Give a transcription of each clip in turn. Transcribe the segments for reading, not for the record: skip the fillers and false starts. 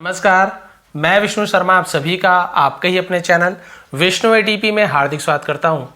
नमस्कार, मैं विष्णु शर्मा आप सभी का आपके ही अपने चैनल विष्णु एटीपी में हार्दिक स्वागत करता हूं।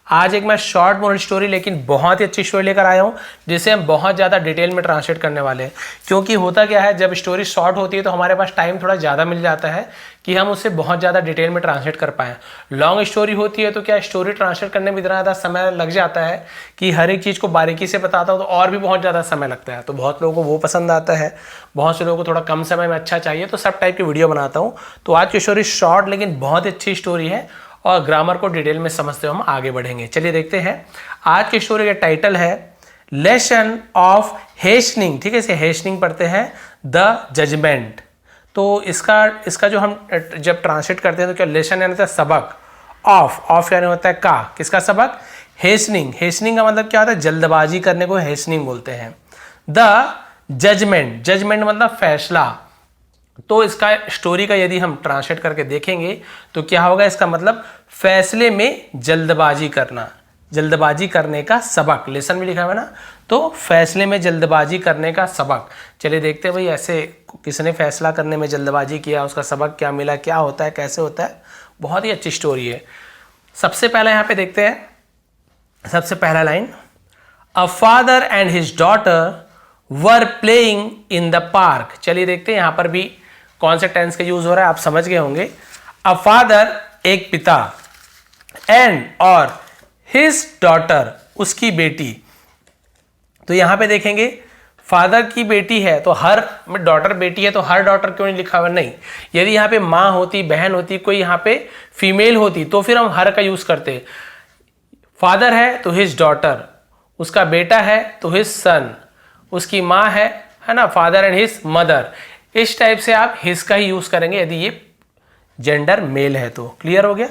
आज एक मैं शॉर्ट मोरल स्टोरी लेकिन बहुत ही अच्छी स्टोरी लेकर आया हूं जिसे हम बहुत ज़्यादा डिटेल में ट्रांसलेट करने वाले हैं। क्योंकि होता क्या है, जब स्टोरी शॉर्ट होती है तो हमारे पास टाइम थोड़ा ज़्यादा मिल जाता है कि हम उसे बहुत ज़्यादा डिटेल में ट्रांसलेट कर पाएँ। लॉन्ग स्टोरी होती है तो क्या स्टोरी ट्रांसलेट करने में इतना ज़्यादा समय लग जाता है कि हर एक चीज़ को बारीकी से बताता हूँ तो और भी बहुत ज़्यादा समय लगता है। तो बहुत लोगों को वो पसंद आता है, बहुत से लोगों को थोड़ा कम समय में अच्छा चाहिए, तो सब टाइप की वीडियो बनाता हूँ। तो आज की स्टोरी शॉर्ट लेकिन बहुत ही अच्छी स्टोरी है और ग्रामर को डिटेल में समझते हुए हम आगे बढ़ेंगे। चलिए देखते हैं। आज की स्टोरी का टाइटल है लेसन ऑफ हेस्टनिंग। ठीक है, इसे हेस्टनिंग पढ़ते हैं, द जजमेंट। तो इसका जो हम जब ट्रांसलेट करते हैं तो क्या लेसन यानी होता है सबक, ऑफ यानी होता है का, किसका सबक, हेस्टनिंग। हेस्टनिंग का मतलब क्या होता है, जल्दबाजी करने को हेस्टनिंग बोलते हैं। द जजमेंट, जजमेंट मतलब फैसला। तो इसका स्टोरी का यदि हम ट्रांसलेट करके देखेंगे तो क्या होगा, इसका मतलब फैसले में जल्दबाजी करना, जल्दबाजी करने का सबक। लेसन में लिखा हुआ है ना, तो फैसले में जल्दबाजी करने का सबक। चलिए देखते हैं भाई, ऐसे किसने फैसला करने में जल्दबाजी किया, उसका सबक क्या मिला, क्या होता है, कैसे होता है। बहुत ही अच्छी स्टोरी है। सबसे पहले यहाँ पे देखते हैं, सबसे पहला line, a father and his daughter were playing in the park. चलिए देखते हैं यहाँ पर भी कौन से टेंस का यूज हो रहा है, आप समझ गए होंगे। अ फादर एक पिता, एंड और हिज डॉटर उसकी बेटी। तो यहां पे देखेंगे फादर की बेटी है तो हर में डॉटर बेटी है तो हर डॉटर क्यों नहीं लिखा हुआ, नहीं। यदि यहाँ पे माँ होती, बहन होती, कोई यहाँ पे फीमेल होती तो फिर हम हर का यूज करते। फादर है तो हिज डॉटर, उसका बेटा है तो हिज सन, उसकी माँ है ना, फादर एंड हिज मदर। इस टाइप से आप हिज का ही यूज करेंगे यदि ये जेंडर मेल है तो। क्लियर हो गया।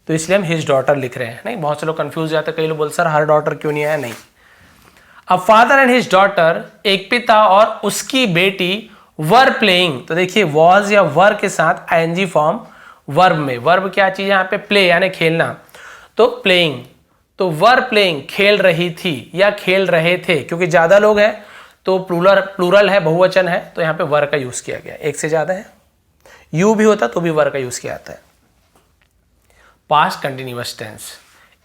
तो इसलिए हम हिज डॉटर लिख रहे हैं। नहीं, बहुत से लोग कंफ्यूज हो जाते हैं, कई लोग बोलते सर हर डॉटर क्यों नहीं आया, नहीं। अब फादर एंड हिज डॉटर एक पिता और उसकी बेटी वर प्लेइंग। तो देखिए वॉज या वर के साथ आईएनजी फॉर्म वर्ब में। वर्ब क्या चीज है यहाँ पे, प्ले यानी खेलना। तो प्लेइंग, तो वर प्लेइंग खेल रही थी या खेल रहे थे, क्योंकि ज्यादा लोग हैं तो प्लूरल है, बहुवचन है, तो यहाँ पे वर का यूज किया गया। एक से ज्यादा है, यू भी होता तो भी वर का यूज किया जाता है। Past continuous tense.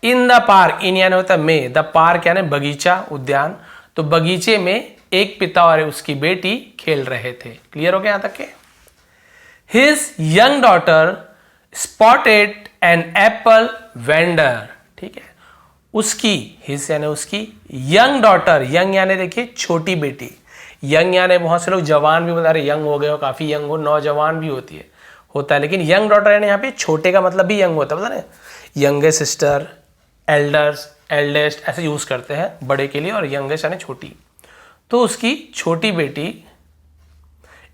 In the park, in यानी होता है में, द पार्क यानी बगीचा, उद्यान। तो बगीचे में एक पिता और उसकी बेटी खेल रहे थे। क्लियर हो गया यहां तक के। His young daughter spotted an apple vendor. ठीक है, उसकी, हिज यानी उसकी, यंग डॉटर, यंग यानी देखिए छोटी बेटी, यंग यानी बहुत से लोग जवान भी बता रहे, यंग हो गए हो, काफी यंग हो, नौजवान भी होती है, होता है, लेकिन यंग डॉटर यानी यहाँ पे छोटे का मतलब भी यंग होता है, पता ना, यंगेस्ट सिस्टर, एल्डर्स, एल्डेस्ट ऐसे यूज करते हैं बड़े के लिए, और यंगेस्ट यानी छोटी। तो उसकी छोटी बेटी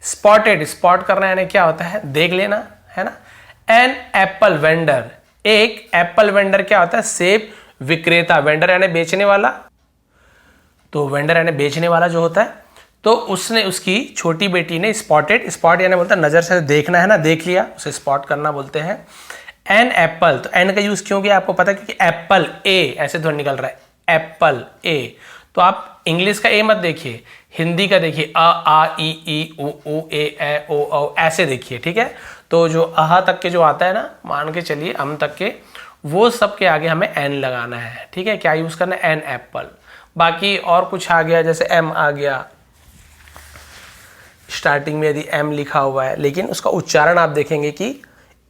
स्पॉटेड, स्पॉट करना यानी क्या होता है, देख लेना, है ना। एन एप्पल वेंडर, एक एप्पल वेंडर क्या होता है, सेब विक्रेता। वेंडर यानी बेचने वाला, तो वेंडर यानी बेचने वाला जो होता है। तो उसने, उसकी छोटी बेटी ने स्पॉटेड, स्पॉट यानी बोलता है नजर से देखना, है ना, देख लिया, उसे स्पॉट करना बोलते हैं। एन एप्पल, तो एन का यूज क्यों किया आपको पता है, क्योंकि एप्पल ए ऐसे ध्वनि निकल रहा है, एप्पल ए। तो आप इंग्लिश का ए मत देखिए, हिंदी का देखिए, अ आ ई उ ऊ ए ओ औ ऐसे देखिए। ठीक है, तो जो अह तक के जो आता है ना, मान के चलिए अम तक के, वो सब के आगे हमें एन लगाना है। ठीक है, क्या यूज करना है, एन एप्पल। बाकी और कुछ आ गया, जैसे एम आ गया स्टार्टिंग में, यदि एम लिखा हुआ है, लेकिन उसका उच्चारण आप देखेंगे कि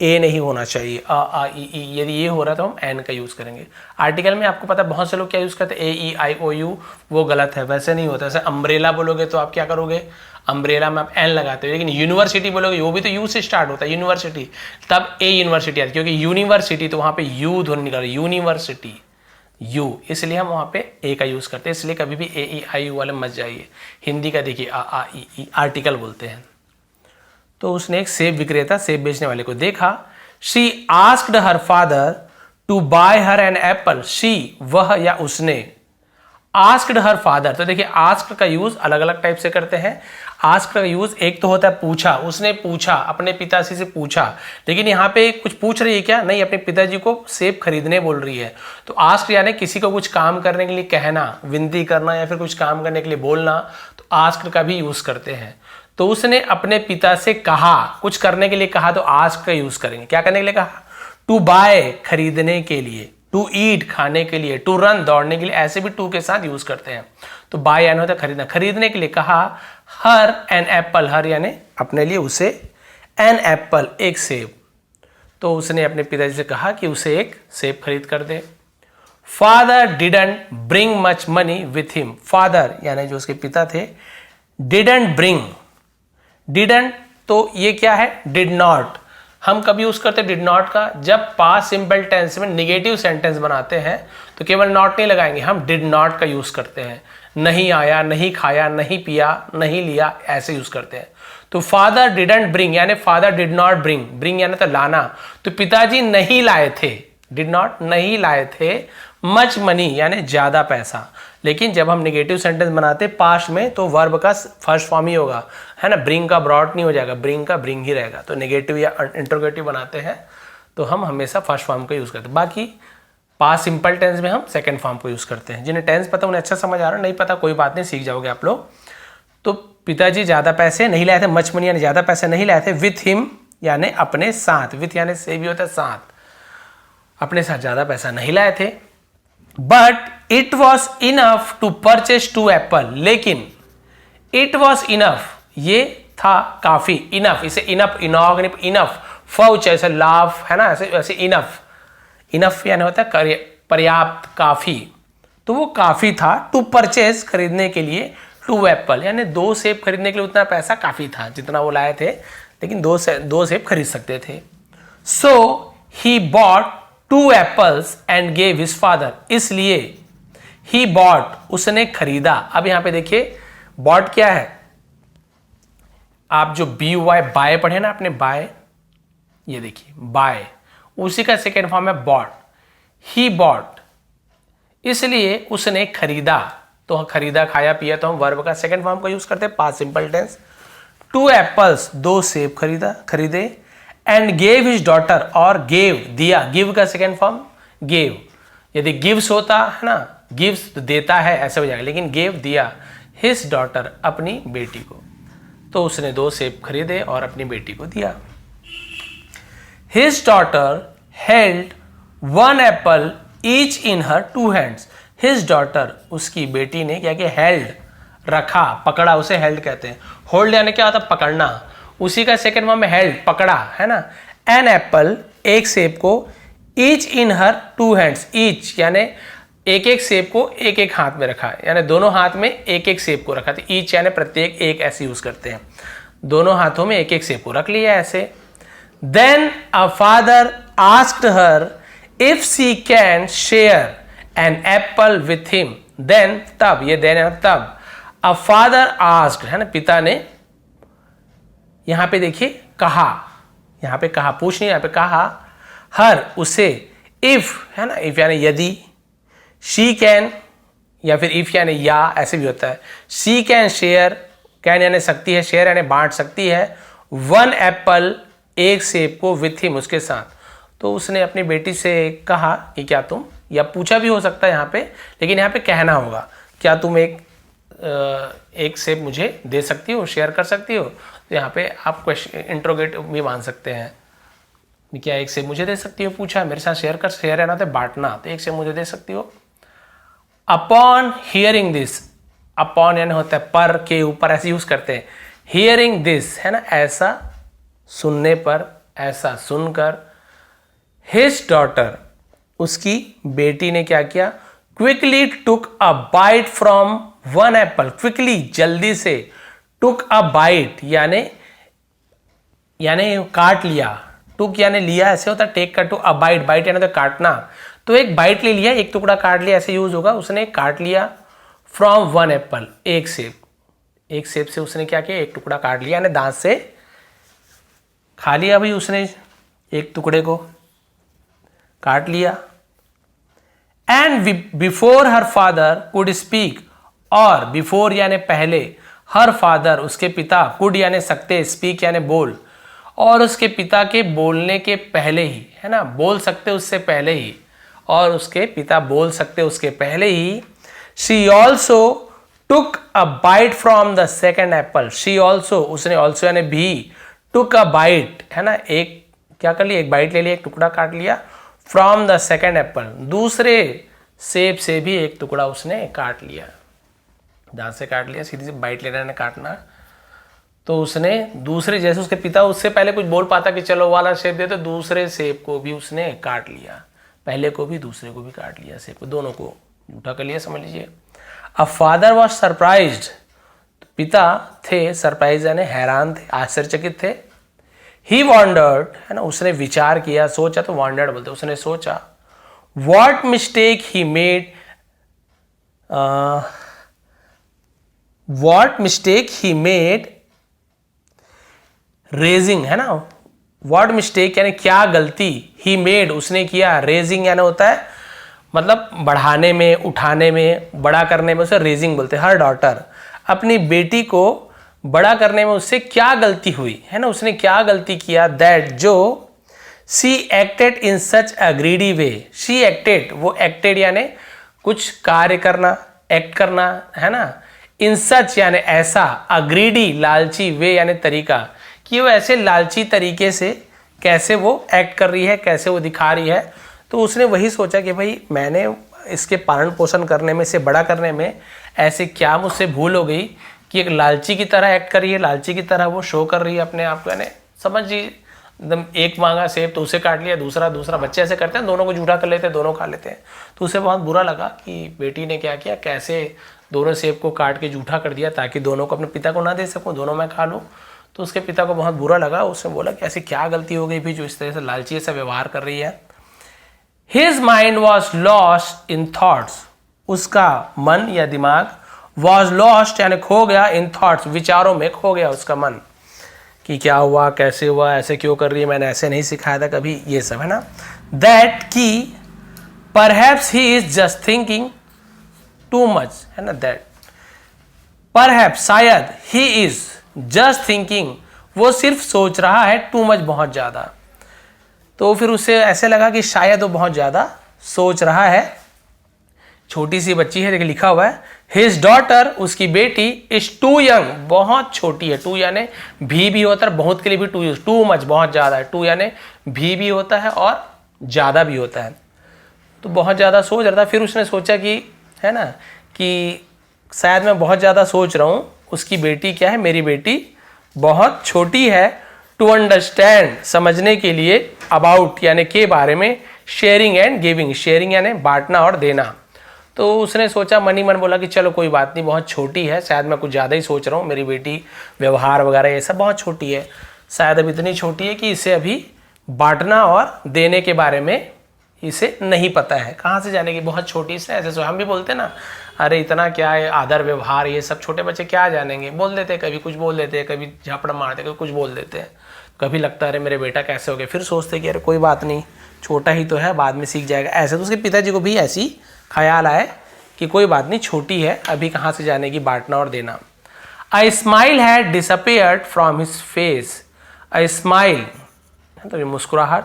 ए नहीं होना चाहिए, अ आ ई, यदि ये हो रहा है तो हम एन का यूज करेंगे। आर्टिकल में आपको पता है बहुत से लोग क्या यूज करते हैं, ए ई आई ओ यू, वो गलत है, वैसे नहीं होता। जैसे अम्ब्रेला बोलोगे तो आप क्या करोगे, अम्ब्रेला में आप एन लगाते हो, लेकिन यूनिवर्सिटी बोलोगे वो भी तो यू से स्टार्ट होता है, यूनिवर्सिटी, तब ए यूनिवर्सिटी आती है, क्योंकि यूनिवर्सिटी तो वहां पे यू ध्वनि निकल रही है, यूनिवर्सिटी यू, इसलिए हम वहां पे ए का यूज करते हैं। इसलिए कभी भी ए ई आई यू वाले मत जाइए। हिंदी का देखिए आ आ ई, आर्टिकल बोलते हैं। तो उसने एक सेब विक्रेता, सेब बेचने वाले को देखा। She asked her father to buy her an apple. She, वह या उसने, आस्क्ड हर फादर। तो देखिए आस्क्ड का यूज अलग अलग टाइप से करते हैं। आस्क्ड का यूज एक तो होता है पूछा, उसने पूछा, अपने पिताजी से पूछा, लेकिन यहाँ पे कुछ पूछ रही है क्या, नहीं, अपने पिताजी को सेब खरीदने बोल रही है। तो आस्क्ड यानी किसी को कुछ काम करने के लिए कहना, विनती करना, या फिर कुछ काम करने के लिए बोलना, तो आस्क्ड का भी यूज करते हैं। तो उसने अपने पिता से कहा, कुछ करने के लिए कहा तो आस्क का यूज करेंगे। क्या करने के लिए कहा? टू बाय खरीदने के लिए, टू ईट खाने के लिए, टू रन दौड़ने के लिए, ऐसे भी टू के साथ यूज करते हैं। तो बाय यानी होता है खरीदना, खरीदने के लिए कहा। हर एन एप्पल, हर यानी अपने लिए, उसे एन एप्पल एक सेब। तो उसने अपने पिताजी से कहा कि उसे एक सेब खरीद कर दे। Father didn't bring much money with him, father यानी जो उसके पिता थे, डिडंट ब्रिंग, डिडंट तो ये क्या है? Did not. हम कभी यूज करते डिड नॉट का जब पास्ट सिंपल टेंस में निगेटिव सेंटेंस बनाते हैं तो केवल नॉट नहीं लगाएंगे, हम डिड नॉट का यूज करते हैं। नहीं आया, नहीं खाया, नहीं पिया, नहीं लिया, ऐसे यूज करते हैं। तो फादर डिडंट ब्रिंग यानी father did not bring, bring यानी तो लाना, तो पिताजी नहीं लाए थे, डिड नॉट नहीं लाए थे, मच मनी यानी ज्यादा पैसा। लेकिन जब हम नेगेटिव सेंटेंस बनाते पास्ट में तो वर्ब का फर्स्ट फॉर्म ही होगा, है ना, ब्रिंग का ब्रॉट नहीं हो जाएगा, ब्रिंग का ब्रिंग ही रहेगा। तो नेगेटिव या इंट्रोगेटिव बनाते हैं तो हम हमेशा फर्स्ट फॉर्म का यूज करते हैं। बाकी पास्ट सिंपल टेंस में हम सेकंड फॉर्म को यूज करते हैं। जिन्हें टेंस पता उन्हें अच्छा समझ आ रहा है, नहीं पता कोई बात नहीं, सीख जाओगे आप लोग। तो पिताजी ज्यादा पैसे नहीं लाए थे, मच मनी यानी ज्यादा पैसे नहीं लाए थे, विथ हिम यानी अपने साथ, विथ यानी से भी होता है साथ, अपने साथ ज्यादा पैसा नहीं लाए थे। But it was enough to purchase 2 apple, लेकिन इट वॉज इनफ ये था काफी, इनफ, इसे इनफ, इनॉग, इनफ, फौच ऐसे लाफ है ना, ऐसे ऐसे इनफ, इनफ यानी होता है पर्याप्त, काफी, तो वो काफी था। टू परचेज खरीदने के लिए, 2 एप्पल यानी 2 सेब खरीदने के लिए उतना पैसा काफी था जितना वो लाए थे, लेकिन 2 सेब खरीद सकते थे। So he bought 2 apples and gave his father, इसलिए ही बॉट उसने खरीदा। अब यहां पे देखिए बॉट क्या है, आप जो बी वाई बाय पढ़े ना आपने, बाय, ये देखिए बाय, उसी का सेकेंड फॉर्म है बॉट। ही बॉट इसलिए उसने खरीदा, तो खरीदा खाया पिया, तो हम वर्ब का सेकेंड फॉर्म का यूज करते हैं पास्ट सिंपल टेंस। 2 एप्पल्स 2 सेब खरीदे, एंड गेव हिज डॉटर, और गेव दिया, गिव का सेकेंड फॉर्म गेव, यदि गिव्स होता है ना, गिव्स तो देता है ऐसे हो जाएगा, लेकिन गेव दिया, हिज डॉटर अपनी बेटी को, तो उसने 2 सेब खरीदे और अपनी बेटी को दिया। His daughter held 1 Apple each in her 2 hands, his daughter उसकी बेटी ने क्या किया? हेल्ड रखा, पकड़ा, उसे हेल्ड कहते हैं। होल्ड यानी क्या होता है? पकड़ना, उसी का सेकेंड फॉर्म में हेल्ड, पकड़ा, है ना। एन एप्पल एक सेब को, each in her 2 hands, each यानी एक एक सेब को एक एक हाथ में रखा, यानी दोनों हाथ में एक एक सेब को रखा, तो ईच यानी प्रत्येक, एक ऐसे यूज करते हैं, दोनों हाथों में एक एक सेब को रख लिया ऐसे। Then a father asked her if she can share an apple with him, then तब, ये देन है तब, अ फादर आस्क्ड है ना, पिता ने, यहां पे देखिए कहा, यहां पे कहा, पूछ नहीं, यहां पे कहा, हर उसे, इफ है ना, इफ यानी यदि, शी कैन या फिर इफ यानी या, ऐसे भी होता है। शी कैन शेयर, कैन यानी सकती है, शेयर यानी बांट सकती है, 1 एप्पल एक सेब को, विथ हिम उसके साथ, तो उसने अपनी बेटी से कहा कि क्या तुम, या पूछा भी हो सकता है यहाँ पे, लेकिन यहाँ पे कहना होगा, क्या तुम एक सेब मुझे दे सकती हो, शेयर कर सकती हो। तो यहाँ पे आप क्वेश्चन इंट्रोगेटिव भी मान सकते हैं, क्या एक सेब मुझे दे सकती हो, पूछा, मेरे साथ शेयर कर, शेयर है ना तो बांटना, तो एक सेब मुझे दे सकती हो। अपॉन हियरिंग दिस, अपॉन यानी होता है पर, के ऊपर, ऐसे यूज करते हैं। हियरिंग दिस है ना, ऐसा सुनने पर, ऐसा सुनकर, हिज डॉटर उसकी बेटी ने क्या किया? Quickly took a bite from 1 apple, quickly जल्दी से, टुक अ बाइट यानी काट लिया, टुक यानी लिया, ऐसे होता है टेक का, टू अ बाइट, बाइट यानी तो काटना, तो एक बाइट ले लिया, एक टुकड़ा काट लिया, ऐसे यूज होगा, उसने काट लिया, फ्रॉम 1 एप्पल एक सेब, एक सेब से उसने क्या किया? एक टुकड़ा काट लिया, यानी दांत से खा लिया भाई उसने, एक टुकड़े को काट लिया। And before her father could speak, और बिफोर यानी पहले, हर फादर उसके पिता, कुड यानी सकते, स्पीक यानी बोल, और उसके पिता के बोलने के पहले ही, है ना, बोल सकते उससे पहले ही, और उसके पिता बोल सकते उसके पहले ही, she also took a bite from the second apple. She also, उसने also यानी भी, took a bite, है ना, एक क्या कर लिया, एक बाइट ले लिया, एक टुकड़ा काट लिया, from the second apple, दूसरे सेब से भी एक टुकड़ा उसने काट लिया, दांत से काट लिया, सीधी सी बाइट लेना है काटना। तो उसने दूसरे, जैसे उसके पिता उससे पहले कुछ बोल पाता कि चलो वाला सेब दे, तो दूसरे सेब को भी उसने काट लिया, पहले को भी दूसरे को भी काट लिया, सेब को दोनों को जूठा कर लिया, समझ लीजिए। अ फादर वॉज सरप्राइज्ड, पिता थे सरप्राइज यानी हैरान थे, आश्चर्यचकित थे। ही वॉन्डर्ड, है ना, उसने विचार किया, सोचा, तो वॉन्डर्ड बोलते, उसने सोचा। What mistake he made, what mistake he made raising, है ना, वॉट मिस्टेक यानी क्या गलती, ही मेड उसने किया, रेजिंग यानी होता है मतलब बढ़ाने में, उठाने में, बड़ा करने में, उसे रेजिंग बोलते हैं। हर डॉटर, अपनी बेटी को बड़ा करने में उससे क्या गलती हुई, है ना, उसने क्या गलती किया, दैट जो, she acted in such a greedy way, she acted, वो एक्टेड यानी कुछ कार्य करना, एक्ट करना, है ना, इन सच यानी ऐसा, अ ग्रीडी लालची, वे यानी तरीका, कि वो ऐसे लालची तरीके से कैसे वो एक्ट कर रही है, कैसे वो दिखा रही है। तो उसने वही सोचा कि भाई मैंने इसके पालन पोषण करने में, इसे बड़ा करने में ऐसे क्या मुझसे भूल हो गई कि एक लालची की तरह एक्ट कर रही है, लालची की तरह वो शो कर रही है अपने आप को, यानी समझिए एकदम, एक मांगा सेब तो उसे काट लिया, दूसरा बच्चे ऐसे करते हैं, दोनों को जूठा कर लेते हैं, दोनों खा लेते हैं। तो उसे बहुत बुरा लगा कि बेटी ने क्या किया, कैसे दोनों सेब को काट के जूठा कर दिया ताकि दोनों को अपने पिता को ना दे सकूँ, दोनों मैं खा लूँ। तो उसके पिता को बहुत बुरा लगा, उसने बोला कि ऐसी क्या गलती हो गई भी जो इस तरह से लालची से व्यवहार कर रही है। His mind was lost in thoughts, उसका मन या दिमाग, was lost यानी खो गया, in thoughts विचारों में खो गया उसका मन, कि क्या हुआ, कैसे हुआ, ऐसे क्यों कर रही है, मैंने ऐसे नहीं सिखाया था कभी, ये सब, है ना। That कि perhaps he is just thinking too much, है ना, that perhaps शायद, he is just thinking वो सिर्फ सोच रहा है, too much बहुत ज्यादा। तो फिर उसे ऐसे लगा कि शायद वो बहुत ज्यादा सोच रहा है। छोटी सी बच्ची है, देखिए लिखा हुआ है हिज डॉटर, उसकी बेटी, इज टू यंग, बहुत छोटी है, टू यानी भी होता है, बहुत के लिए भी टू यूज, टू मच बहुत ज्यादा है, टू यानी भी होता है और ज्यादा भी होता है, तो बहुत ज्यादा सोच रहा था। फिर उसने सोचा कि, है ना, कि शायद मैं बहुत ज्यादा सोच रहा हूं, उसकी बेटी क्या है, मेरी बेटी बहुत छोटी है, टू अंडरस्टैंड समझने के लिए, अबाउट यानी के बारे में, शेयरिंग एंड गिविंग, शेयरिंग यानी बांटना और देना। तो उसने सोचा, मन ही मन बोला कि चलो कोई बात नहीं, बहुत छोटी है, शायद मैं कुछ ज़्यादा ही सोच रहा हूँ, मेरी बेटी व्यवहार वगैरह ये सब बहुत छोटी है, शायद अब इतनी छोटी है कि इसे अभी बांटना और देने के बारे में इसे नहीं पता है, कहाँ से जाने की, बहुत छोटी से, ऐसे तो हम भी बोलते ना, अरे इतना क्या है, आदर व्यवहार ये सब छोटे बच्चे क्या जानेंगे, बोल देते, कभी कुछ बोल देते, कभी झापड़ मारते, कभी कुछ बोल देते हैं, कभी लगता है अरे मेरे बेटा कैसे हो गया, फिर सोचते कि अरे कोई बात नहीं, छोटा ही तो है, बाद में सीख जाएगा, ऐसे। तो उसके पिताजी को भी ऐसी ख्याल आए कि कोई बात नहीं, छोटी है, अभी कहाँ से जाने की, बांटना और देना। A smile had disappeared from his face, a smile तो ये मुस्कुराहट,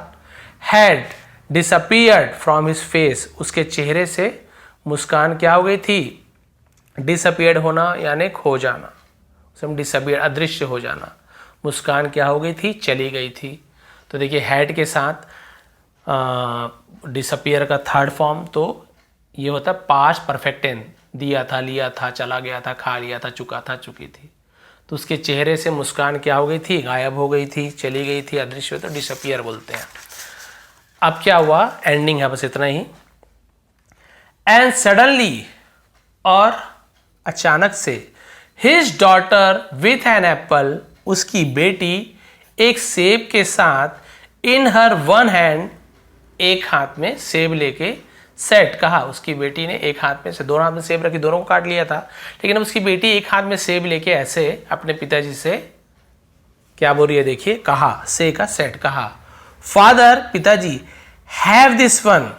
had disappeared from his face, उसके चेहरे से मुस्कान क्या हो गई थी, डिसअपियर्ड होना यानी खो जाना, उसे हम डिसअपियर, अदृश्य हो जाना, मुस्कान क्या हो गई थी, चली गई थी। तो देखिए हैड के साथ डिसअपियर का थर्ड फॉर्म तो ये होता है पास्ट परफेक्ट टेंस, दिया था, लिया था, चला गया था, खा लिया था, चुका था, चुकी थी। तो उसके चेहरे से मुस्कान क्या हो गई थी, गायब हो गई थी, चली गई थी, अदृश्य हो, तो डिसअपियर बोलते हैं। अब क्या हुआ, एंडिंग है बस इतना ही। एंड सडनली, और अचानक से, his daughter with an apple, उसकी बेटी एक सेब के साथ, इन हर वन हैंड, एक हाथ में सेब लेके, सेट कहा, उसकी बेटी ने एक हाथ में से, दोनों हाथ में सेब रखी, दोनों को काट लिया था, लेकिन अब उसकी बेटी एक हाथ में सेब लेके ऐसे अपने पिताजी से क्या बोल रही है, देखिए, कहा, से का सेट कहा, फादर पिताजी, हैव दिस वन,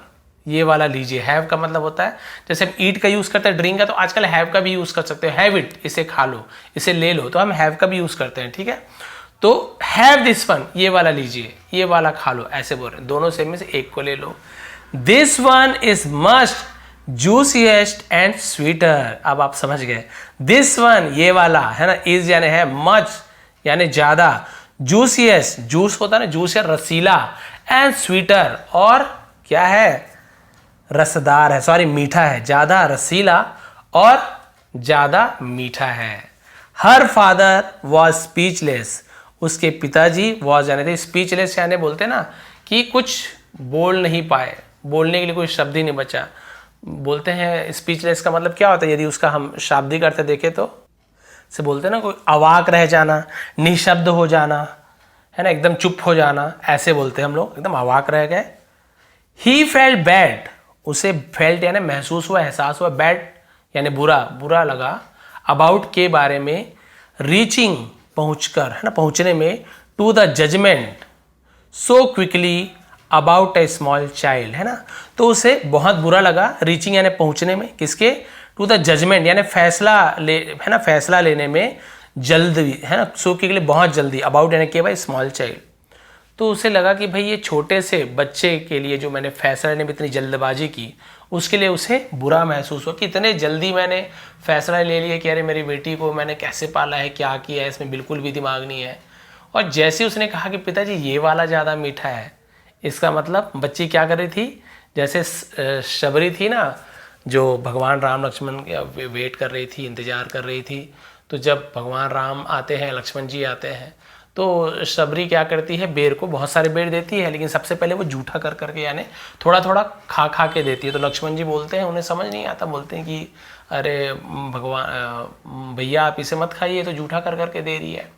ये वाला लीजिए। हैव का मतलब होता है, जैसे हम ईट का यूज करते हैं ड्रिंक का, तो आजकल हैव का भी यूज कर सकते हो, हैव इट, इसे खा लो, इसे ले लो, तो हम हैव का भी यूज करते हैं, ठीक है। तो हैव दिस वन, ये वाला लीजिए, ये वाला खा लो, ऐसे बोल रहे हैं, दोनों से में से एक को ले लो। This one is must juiciest and sweeter. अब आप समझ गए, दिस वन ये वाला है ना, इज यानी है, मच यानी ज्यादा, जूसीएस्ट जूस होता है ना, जूस या रसीला, एंड स्वीटर और क्या है, रसदार है, सॉरी मीठा है, ज्यादा रसीला और ज्यादा मीठा है। हर फादर वॉज स्पीचलेस, उसके पिताजी वॉज यानी थे स्पीचलेस, यानी बोलते ना कि कुछ बोल नहीं पाए, बोलने के लिए कोई शब्द ही नहीं बचा। बोलते हैं स्पीचलेस का मतलब क्या होता है, यदि उसका हम शाब्दिक अर्थ देखें तो से बोलते हैं ना, कोई अवाक रह जाना, निशब्द हो जाना, है ना, एकदम चुप हो जाना, ऐसे बोलते हैं हम लोग, एकदम अवाक रह गए। ही फेल्ट बैड, उसे फेल्ट यानी महसूस हुआ, एहसास हुआ, बैड यानी बुरा, बुरा लगा, अबाउट के बारे में, रीचिंग पहुंचकर, है ना, पहुंचने में, to the judgement so quickly about a small child, है ना, तो उसे बहुत बुरा लगा, रीचिंग यानी पहुंचने में, किसके, टू द जजमेंट यानी फैसला ले, है ना, फैसला लेने में जल्दी, है ना, सो के लिए बहुत जल्दी, अबाउट यानी के भाई स्मॉल चाइल्ड, तो उसे लगा कि भाई ये छोटे से बच्चे के लिए जो मैंने फैसला लेने में इतनी जल्दबाजी की, उसके लिए उसे बुरा महसूस हुआ कि इतने जल्दी मैंने फैसला ले लिया कि अरे मेरी बेटी को मैंने कैसे पाला है, क्या किया है, इसमें बिल्कुल भी दिमाग नहीं है। और जैसे उसने कहा कि पिताजी ये वाला ज़्यादा मीठा है, इसका मतलब बच्ची क्या कर रही थी, जैसे शबरी थी ना, जो भगवान राम लक्ष्मण वेट कर रही थी, इंतज़ार कर रही थी, तो जब भगवान राम आते हैं, लक्ष्मण जी आते हैं, तो शबरी क्या करती है, बेर को बहुत सारे बेर देती है, लेकिन सबसे पहले वो जूठा कर करके यानी थोड़ा थोड़ा खा खा के देती है। तो लक्ष्मण जी बोलते हैं, उन्हें समझ नहीं आता, बोलते हैं कि अरे भगवान भैया आप इसे मत खाइए, तो जूठा कर करके दे रही है।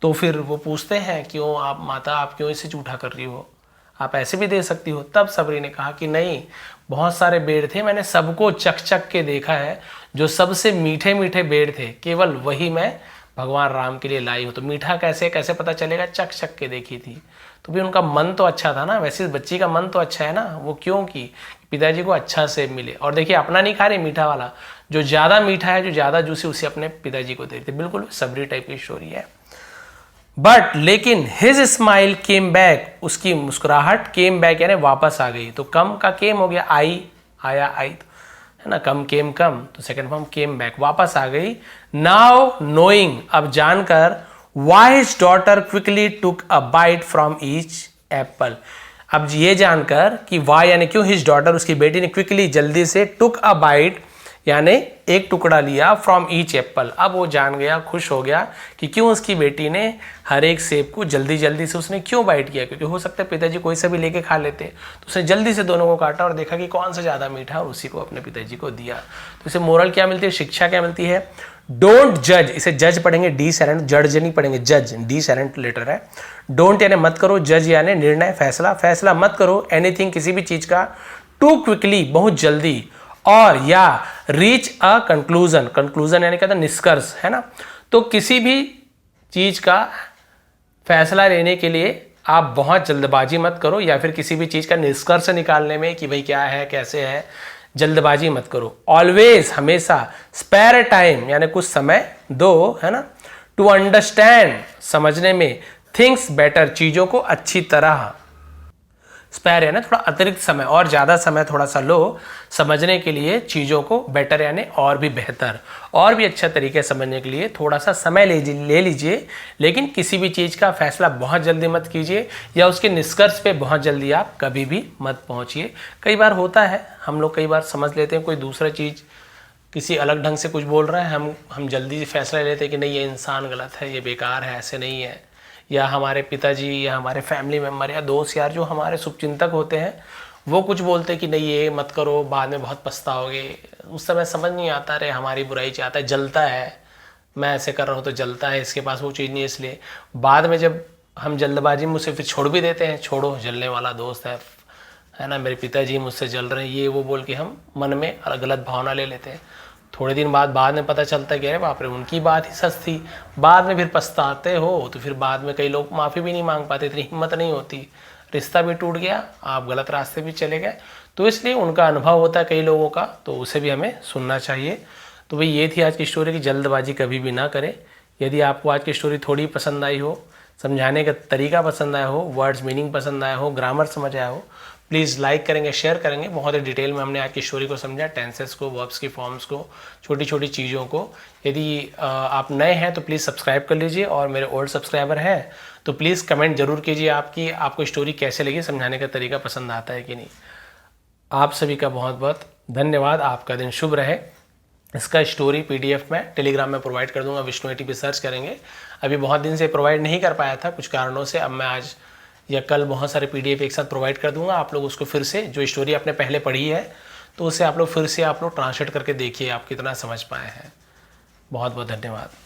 तो फिर वो पूछते हैं, क्यों आप माता, आप क्यों इसे जूठा कर रही हो, आप ऐसे भी दे सकती हो। तब शबरी ने कहा कि नहीं, बहुत सारे बेर थे, मैंने सबको चख चख के देखा है, जो सबसे मीठे मीठे बेर थे केवल वही मैं भगवान राम के लिए लाई हूँ। तो मीठा कैसे कैसे पता चलेगा, चख चख के देखी थी। तो भी उनका मन तो अच्छा था ना, वैसे बच्ची का मन तो अच्छा है ना, वो क्यों कि पिताजी को अच्छा से मिले। और देखिए अपना नहीं खा रही, मीठा वाला, जो ज़्यादा मीठा है, जो ज़्यादा जूसी, उसे अपने पिताजी को दे देते। बिल्कुल सबरी टाइप की स्टोरी है। बट लेकिन हिज स्माइल केम बैक, उसकी मुस्कुराहट केम बैक यानी वापस आ गई। तो कम का केम हो गया, आई आया, आई, है ना, कम केम कम, तो सेकंड फॉर्म केम बैक, वापस आ गई। नाउ नोइंग, अब जानकर, why his daughter quickly took a bite from each apple, अब ये जानकर कि वाई यानी क्यों, हिज डॉटर उसकी बेटी ने क्विकली जल्दी से, टुक अ बाइट यानी एक टुकड़ा लिया, फ्रॉम ईच एप्पल, अब वो जान गया, खुश हो गया कि क्यों उसकी बेटी ने हर एक सेब को जल्दी जल्दी से उसने क्यों बाइट किया, क्योंकि हो सकता है पिताजी कोई सा भी लेके खा लेते, तो उसने जल्दी से दोनों को काटा और देखा कि कौन सा ज़्यादा मीठा, और उसी को अपने पिताजी को दिया। तो इसे मोरल क्या मिलती है, शिक्षा क्या मिलती है, डोंट जज, इसे जज पढ़ेंगे डी साइलेंट, जज नहीं पढ़ेंगे, जज डी साइलेंट लेटर है। डोंट यानी मत करो, जज यानी निर्णय, फैसला, फैसला मत करो, एनीथिंग किसी भी चीज का, टू क्विकली बहुत जल्दी, और या रीच अ कंक्लूजन, कंक्लूजन यानी क्या था, निष्कर्ष, है ना। तो किसी भी चीज का फैसला लेने के लिए आप बहुत जल्दबाजी मत करो, या फिर किसी भी चीज का निष्कर्ष निकालने में कि भाई क्या है कैसे है, जल्दबाजी मत करो। ऑलवेज हमेशा, स्पेयर टाइम यानी कुछ समय दो, है ना, टू अंडरस्टैंड समझने में, थिंग्स बेटर चीजों को अच्छी तरह, स्पेयर यानी थोड़ा अतिरिक्त समय, और ज़्यादा समय थोड़ा सा लो समझने के लिए चीज़ों को, बेटर यानी और भी बेहतर, और भी अच्छा तरीके से समझने के लिए थोड़ा सा समय ले लीजिए, लेकिन किसी भी चीज़ का फैसला बहुत जल्दी मत कीजिए, या उसके निष्कर्ष पे बहुत जल्दी आप कभी भी मत पहुंचिए। कई बार होता है, हम लोग कई बार समझ लेते हैं कोई दूसरा चीज़ किसी अलग ढंग से कुछ बोल रहा है, हम जल्दी से फैसला लेते हैं कि नहीं ये इंसान गलत है, ये बेकार है, ऐसे नहीं है। या हमारे पिताजी या हमारे फैमिली मेम्बर या दोस्त यार जो हमारे शुभचिंतक होते हैं, वो कुछ बोलते हैं कि नहीं ये मत करो, बाद में बहुत पछताओगे। उस समय समझ नहीं आता, रे हमारी बुराई चाहता है, जलता है, मैं ऐसे कर रहा हूँ तो जलता है, इसके पास वो चीज़ नहीं है, इसलिए बाद में जब हम जल्दबाजी में उसे फिर छोड़ भी देते हैं, छोड़ो जलने वाला दोस्त है ना, मेरे पिताजी मुझसे जल रहे हैं, ये वो बोल के हम मन में गलत भावना ले लेते हैं। थोड़े दिन बाद में पता चलता है कि अरे बाप रे उनकी बात ही सच थी, बाद में फिर पछताते हो, तो फिर बाद में कई लोग माफ़ी भी नहीं मांग पाते, इतनी हिम्मत नहीं होती, रिश्ता भी टूट गया, आप गलत रास्ते भी चले गए। तो इसलिए उनका अनुभव होता है कई लोगों का, तो उसे भी हमें सुनना चाहिए। तो भाई ये थी आज की स्टोरी की, जल्दबाजी कभी भी ना करें। यदि आपको आज की स्टोरी थोड़ी पसंद आई हो, समझाने का तरीका पसंद आया हो, वर्ड्स मीनिंग पसंद आया हो, ग्रामर समझ आया हो, प्लीज़ लाइक करेंगे, शेयर करेंगे। बहुत ही डिटेल में हमने आज की स्टोरी को समझा, टेंसेस को, वर्ब्स की फॉर्म्स को, छोटी छोटी चीज़ों को। यदि आप नए हैं तो प्लीज़ सब्सक्राइब कर लीजिए, और मेरे ओल्ड सब्सक्राइबर हैं तो प्लीज़ कमेंट जरूर कीजिए आपकी आपको स्टोरी कैसे लगी, समझाने का तरीका पसंद आता है कि नहीं। आप सभी का बहुत बहुत धन्यवाद। आपका दिन शुभ रहे। इसका स्टोरी पीडीएफ में टेलीग्राम में प्रोवाइड कर दूंगा, विष्णु एटी पे सर्च करेंगे। अभी बहुत दिन से प्रोवाइड नहीं कर पाया था कुछ कारणों से, अब मैं आज या कल बहुत सारे पीडीएफ एक साथ प्रोवाइड कर दूंगा। आप लोग उसको फिर से, जो स्टोरी आपने पहले पढ़ी है तो उसे आप लोग फिर से ट्रांसलेट करके देखिए आप कितना समझ पाए हैं। बहुत बहुत धन्यवाद।